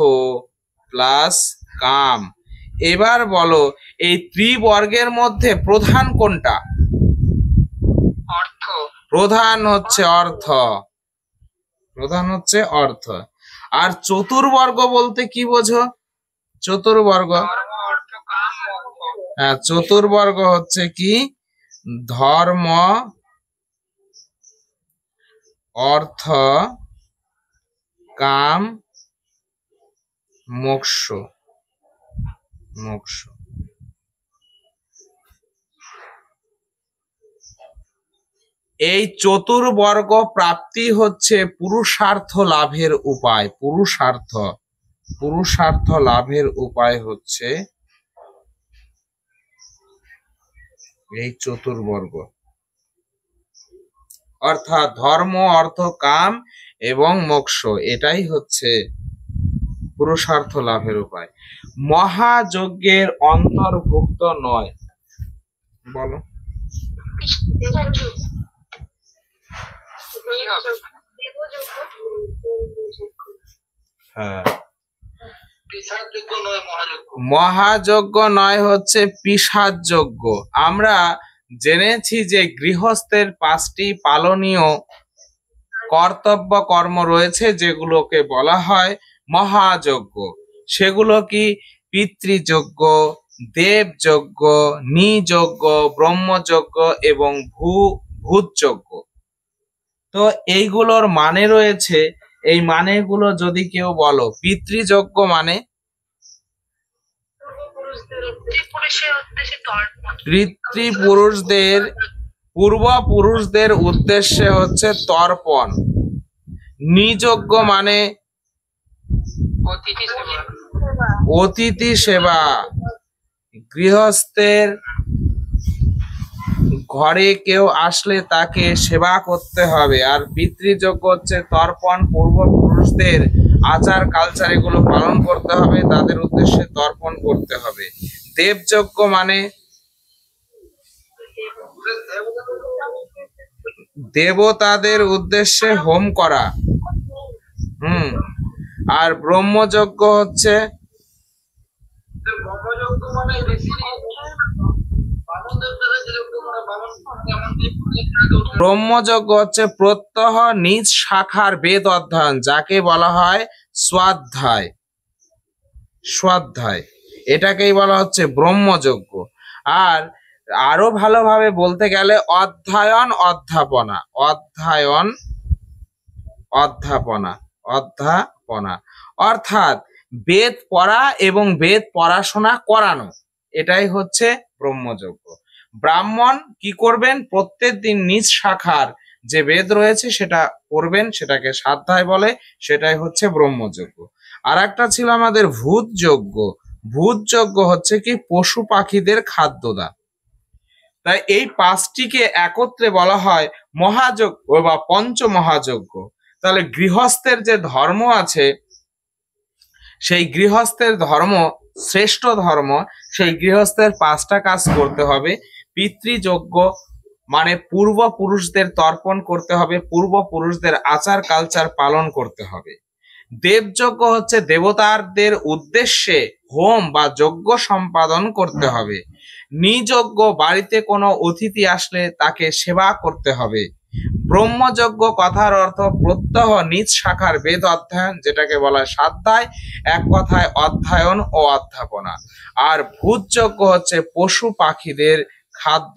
প্লাস কাম। এবার বলো এই ত্রিবর্গের মধ্যে প্রধান কোনটা? অর্থ। প্রধান হচ্ছে অর্থ, প্রধান হচ্ছে অর্থ। আর চতুর্বর্গ বলতে কি বোঝো? চতুর্বর্গ, হ্যাঁ চতুর্বর্গ হচ্ছে কি ধর্ম অর্থ কাম মোক্ষ। মোক্ষ এই চতুর্বর্গ প্রাপ্তি হচ্ছে পুরুষার্থ লাভের উপায়। পুরুষার্থ লাভের উপায় হচ্ছে এই চতুর্বর্গ, অর্থাৎ ধর্ম অর্থ কাম এবং মোক্ষ, এটাই হচ্ছে পুরুষার্থ লাভের উপায়। মহাযজ্ঞের অন্তর্ভুক্ত নয়, বলো। হ্যাঁ, মহাযজ্ঞ নয় হচ্ছে পিশাচ যজ্ঞ। আমরা জেনেছি যে গৃহস্থের 5টি পালনীয় কর্তব্য কর্ম রয়েছে যেগুলোকে বলা হয় মহাযজ্ঞ। সেগুলো কি? পিতৃযজ্ঞ, দেবযজ্ঞ, নিযজ্ঞ, ব্রহ্মযজ্ঞ এবং ভূতযজ্ঞ। তো এইগুলোর মানে রয়েছে, এই মানেগুলো যদি কেউ বলো। পিতৃযজ্ঞ মানে পূর্বপুরুষদের উদ্দেশ্যে হচ্ছে তর্পণ। নিযজ্ঞ মানে অতিথি সেবা, গৃহস্থের ঘরে কেউ আসলে তাকে সেবা করতে হবে। আর পিতৃযজ্ঞ হচ্ছে তর্পণ, পূর্বপুরুষদের আচার কালচার এগুলো পালন করতে হবে, তাদের উদ্দেশ্যে তর্পণ করতে হবে। দেবযজ্ঞ মানে দেবতাদের উদ্দেশ্যে হোম করা। আর ব্রহ্মযজ্ঞ হচ্ছে প্রত্যহ নিজ শাখার বেদ অধ্যয়ন, যাকে বলা হয় স্বাধ্যায়। এটাকেই বলা হচ্ছে ব্রহ্মযজ্ঞ। আর আরো ভালোভাবে বলতে গেলে অধ্যয়ন অধ্যাপনা, অর্থাৎ বেদ পড়া এবং বেদ পড়াশোনা করানো, এটাই হচ্ছে ব্রহ্মযজ্ঞ। ব্রাহ্মণ কি করবেন? প্রত্যেকদিন নিজ শাখার যে বেদ রয়েছে সেটা পড়বেন, সেটাকে স্বাধ্যায় বলে, সেটাই হচ্ছে ব্রহ্মযজ্ঞ। আর একটা ছিল আমাদের ভূতযজ্ঞ হচ্ছে কি পশু পাখিদের খাদ্যদান। তাই এই 5টিকে একত্রে বলা হয় মহাযজ্ঞ বা পঞ্চমহাযজ্ঞ। তাহলে গৃহস্থের যে ধর্ম আছে, সেই গৃহস্থের ধর্ম শ্রেষ্ঠ ধর্ম। সেই গৃহস্থের 5টা কাজ করতে হবে। পিতৃযজ্ঞ মানে পূর্বপুরুষদের তর্পণ করতে হবে, পূর্বপুরুষদের আচার কালচার পালন করতে হবে। দেবযজ্ঞ হচ্ছে দেবতাদের উদ্দেশ্যে হোম বা যজ্ঞ সম্পাদন করতে হবে। নিযজ্ঞ বাড়িতে কোনো অতিথি আসলে তাকে সেবা করতে হবে। ব্রহ্মযজ্ঞ কথার অর্থ প্রত্যহ নিজ শাখার বেদ অধ্যয়ন, যেটাকে বলা হয় স্বাধ্যায়, এক কথায় অধ্যয়ন ও অধ্যাপনা। আর ভূতযজ্ঞ হচ্ছে পশু পাখিদের খাদ্য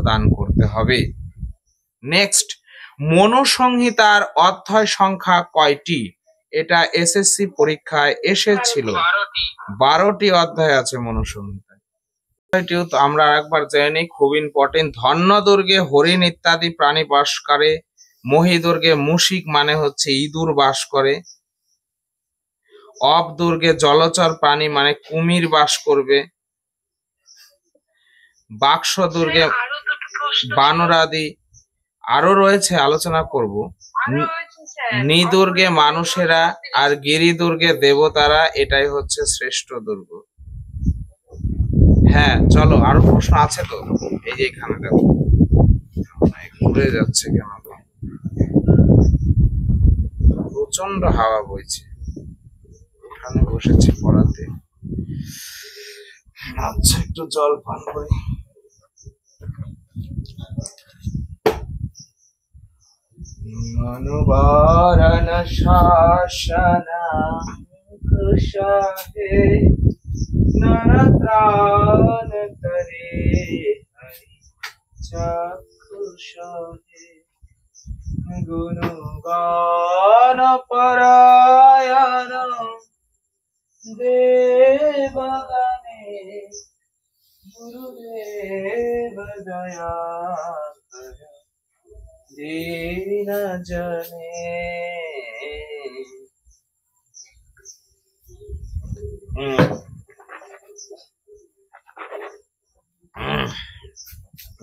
দান করতে হবে। নেক্সট, মনুসংহিতার অধ্যায় সংখ্যা কয়টি? এটা এসএসসি পরীক্ষায় এসেছিল। 12টি অধ্যায় আছে মনুসংহিতায়। আমরা একবার জেনে, খুব ইম্পর্টেন্ট। ধন্য দুর্গে হরিণ ইত্যাদি প্রাণী বাস করে। মহিদুর্গে মুশিক মানে হচ্ছে ইঁদুর বাস করে। অবদুর্গে জলচর প্রাণী মানে কুমির বাস করবে। বাক্স দুর্গে বানরাদি আরো রয়েছে, আলোচনা করব। নিদুর্গে মানুষেরা আর গিরিদুর্গে দেবতারা, এটাই হচ্ছে শ্রেষ্ঠ দুর্গ। হ্যাঁ চলো, আরো প্রশ্ন আছে তো। এই যে এখানে দেখো ঘুরে যাচ্ছে কেন, প্রচন্ড হাওয়া বইছে, এখানে বসেছি পড়াতে। আচ্ছা একটু জল পান করি। মনোবরণ শাসন কুশাহে নরত্রাণ করে হরি চাক্ষুষে গুণগান পরায়ণ দেবগণে গুরুদেব দয়া দীন জনে।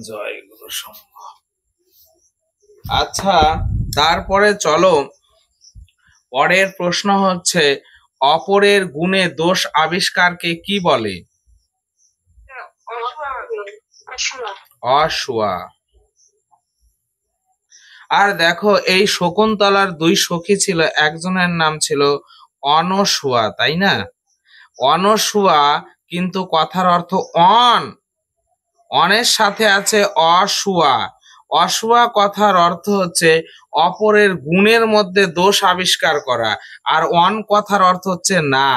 জয় গুরু শম্ভ। আচ্ছা তারপরে চলো, পরের প্রশ্ন হচ্ছে অপরের গুণে দোষ আবিষ্কারকে কি বলে? অসুয়া। আর দেখো এই শকুন্তলার দুই সখী ছিল, একজনের নাম ছিল অনসুয়া, তাই না? অনসুয়া কিন্তু কথার অর্থ অনের সাথে আছে অসুয়া। অসুয়া কথার অর্থ হচ্ছে অপরের গুণের মধ্যে দোষ আবিষ্কার করা, আর অন কথার অর্থ হচ্ছে না।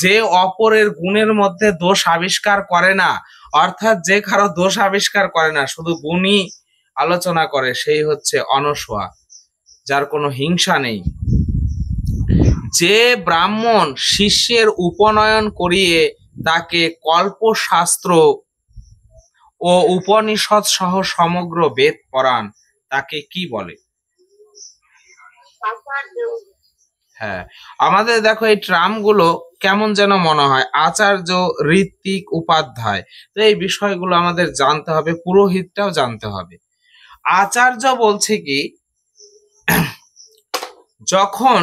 যে অপরের গুণের মধ্যে দোষ আবিষ্কার করে না, অর্থাৎ যে কারো দোষ আবিষ্কার করে না, শুধু গুণই আলোচনা করে, সেই হচ্ছে অনসুয়া, যার কোনো হিংসা নেই। যে ব্রাহ্মণ শিষ্যের উপনয়ন করিয়ে তাকে কল্পশাস্ত্র ও উপনিষদ সহ সমগ্র বেদ পড়ান, তাকে কি বলে? হ্যাঁ, আমাদের দেখো এই ট্রামগুলো কেমন যেন মনে হয়, আচার্য, ঋত্বিক, উপাধ্যায়। তো এই বিষয়গুলো আমাদের জানতে হবে, পুরোহিতটাও জানতে হবে। আচার্য বলছে কি, যখন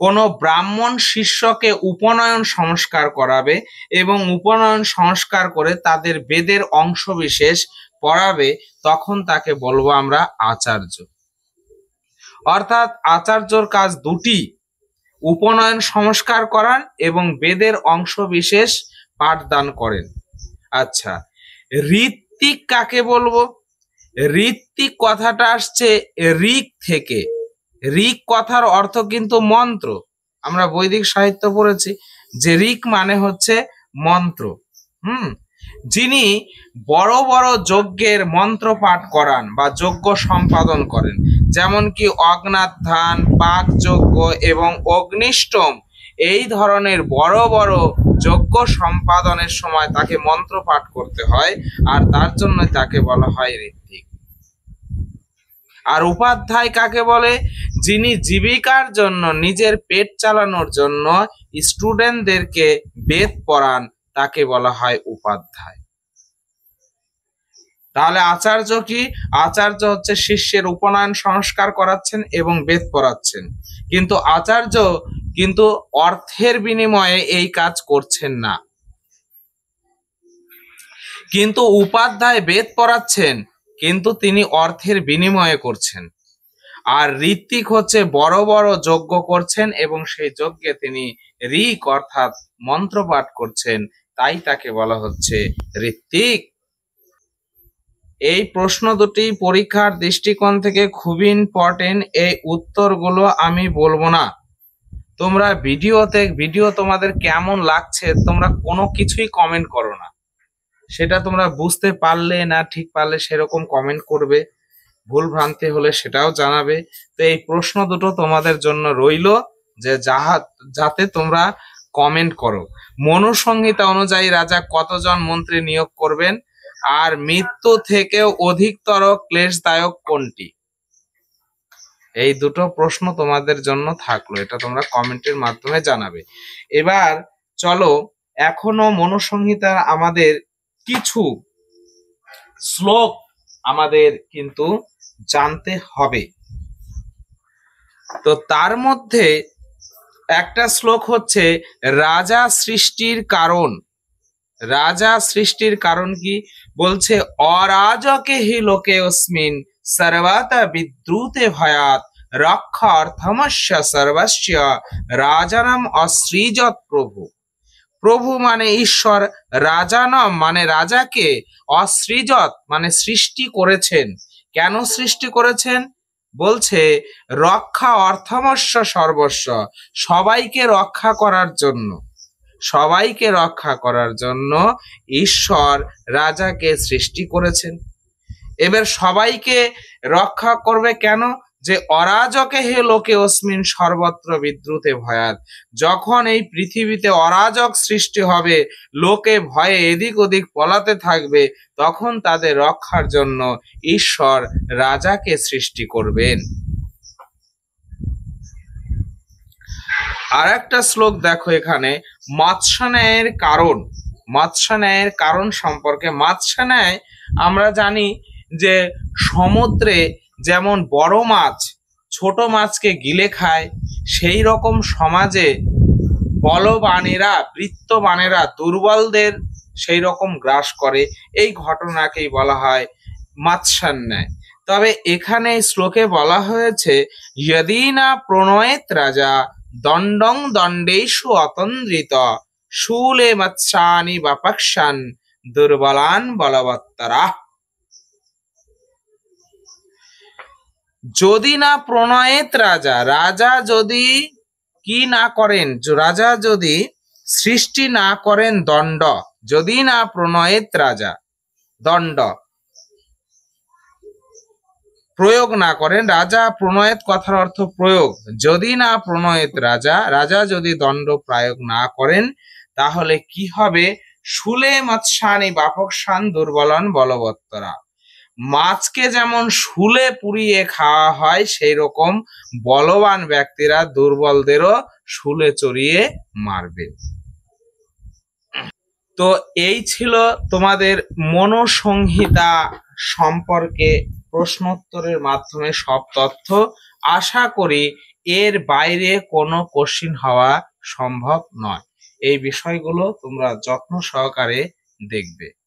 কোনো ব্রাহ্মণ শিষ্যকে উপনয়ন সংস্কার করাবে এবং উপনয়ন সংস্কার করে তাদের বেদের অংশ বিশেষ পড়াবে, তখন তাকে বলবো আমরা আচার্য। অর্থাৎ আচার্যর কাজ দুটি, উপনয়ন সংস্কার করান এবং বেদের অংশ বিশেষ পাঠদান করেন। আচ্ছা, ঋত্বিক কাকে বলবো? ঋত্বিক কথাটা আসছে ঋক থেকে। ঋক কথার অর্থ কিন্তু মন্ত্র। আমরা বৈদিক সাহিত্য পড়েছি যে ঋক মানে হচ্ছে মন্ত্র। যিনি বড় বড় যজ্ঞের মন্ত্র পাঠ করান বা যজ্ঞ সম্পাদন করেন, যেমন কি অগ্নাধ্যান, বাকযজ্ঞ এবং অগ্নিষ্টম, এই ধরনের বড় বড় যজ্ঞ সম্পাদনের সময় তাকে মন্ত্র পাঠ করতে হয়, আর তার জন্য তাকে বলা হয় ঋত্বিক। আর উপাধ্যায় কাকে বলে? যিনি জীবিকার জন্য, নিজের পেট চালানোর জন্য স্টুডেন্টদেরকে বেদ পড়ান, তাকে বলা হয় উপাধ্যায়। তাহলে আচার্য কি? আচার্য হচ্ছে শিষ্যের উপনয়ন সংস্কার করাচ্ছেন এবং বেদ পড়াচ্ছেন, কিন্তু আচার্য কিন্তু অর্থের বিনিময়ে এই কাজ করছেন না। কিন্তু উপাধ্যায় বেদ পড়াচ্ছেন, কিন্তু তিনি অর্থের বিনিময়ে করছেন। আর ঋত্বিক হচ্ছে বড় বড় যজ্ঞ করছেন এবং সেই যজ্ঞে তিনি ঋক অর্থাৎ মন্ত্র পাঠ করছেন, তাই তাকে বলা হচ্ছে ঋত্বিক। এই প্রশ্ন দুটি পরীক্ষার দৃষ্টিকোণ থেকে খুবই ইম্পর্টেন্ট। এই উত্তরগুলো আমি বলবো না, তোমরা ভিডিও তোমাদের কেমন লাগছে তোমরা কোনো কিছুই কমেন্ট করো না, সেটা তোমরা বুঝতে পারলে না ঠিক পারলে সেরকম কমেন্ট করবে, ভুল ভ্রান্তি হলে সেটাও জানাবে। তো এই প্রশ্ন দুটো তোমাদের জন্য রইল, যে যাতে তোমরা কমেন্ট করো। মনুসংহিতা অনুযায়ী রাজা কতজন মন্ত্রী নিয়োগ করবেন? আর মৃত্যু থেকেও অধিকতর ক্লেশদায়ক কোনটি? এই দুটো প্রশ্ন তোমাদের জন্য থাকলো, এটা তোমরা কমেন্টের মাধ্যমে জানাবে। এবার চলো, এখনো মনুসংহিতার আমাদের কিছু শ্লোক আমাদের কিন্তু জানতে হবে। তো তার মধ্যে একটা শ্লোক হচ্ছে রাজা সৃষ্টির কারণ। রাজা সৃষ্টির কারণ কি বলছে, অরাজকে হি লোকে অস্মিন সর্বতা বিদ্রুতে ভয়াত রক্ষা অর্থমস্য সর্বস্য রাজানাম অসৃজত প্রভু। প্রভু মানে ঈশ্বর, রাজানম মানে রাজাকে, অসৃজত মানে সৃষ্টি করেছেন। কেন সৃষ্টি করেছেন বলছে, রক্ষা অর্থমস্য সর্বস্ব, সবাইকে রক্ষা করার জন্য। সবাইকে রক্ষা করার জন্য ঈশ্বর রাজাকে সৃষ্টি করেছেন। এবার সবাইকে রক্ষা করবে কেন, যে অরাজকে হে লোকে অস্মিন সর্বত্র বিদ্রুতে ভয়াত। যখন এই পৃথিবীতে অরাজক সৃষ্টি হবে, লোকে ভয়ে এদিক ওদিক পলাতে থাকবে, তখন তাদের রক্ষার জন্য ঈশ্বর রাজাকে সৃষ্টি করবেন। আর একটা শ্লোক দেখো এখানে, মৎস্যন্যায়ের কারণ। মৎস্যন্যায়ের কারণ সম্পর্কে, মৎস্যন্যায় আমরা জানি যে সমুদ্রে যেমন বড় মাছ ছোট মাছকে গিলে খায়, সেই রকম সমাজে বলবানেরা, বৃত্তবানেরা দুর্বলদের সেই রকম গ্রাস করে। এই ঘটনাকেই বলা হয় মৎস্যান্যায়। তবে এখানে শ্লোকে বলা হয়েছে, যদি না প্রণয়েত রাজা দণ্ডং দণ্ডেষু অতন্দ্রিত শূলে মৎস্যানি বাপক্ষান দুর্বলান বলবত্তরা। যদি না প্রণয়েত রাজা, রাজা যদি কি না করেন, রাজা যদি সৃষ্টি না করেন দণ্ড, যদি না প্রণয়েত রাজা, দণ্ড প্রয়োগ না করেন, রাজা প্রণয়েত কথার অর্থ প্রয়োগ, যদি না প্রণয়েত রাজা, রাজা যদি দণ্ড প্রয়োগ না করেন, তাহলে কি হবে, শূলে মৎস্যানি বাপক্ষান দুর্বলন বলবত্তরা। মাছকে যেমন শূলে পুড়িয়ে খাওয়া হয়, সেই রকম বলবান ব্যক্তিরা দুর্বলদেরও শূলে চড়িয়ে মারবে। তো এই ছিল তোমাদের মনুসংহিতা সম্পর্কে প্রশ্নোত্তরের মাধ্যমে সব তথ্য। আশা করি এর বাইরে কোনো কোশ্চিন হওয়া সম্ভব নয়। এই বিষয়গুলো তোমরা যত্ন সহকারে দেখবে।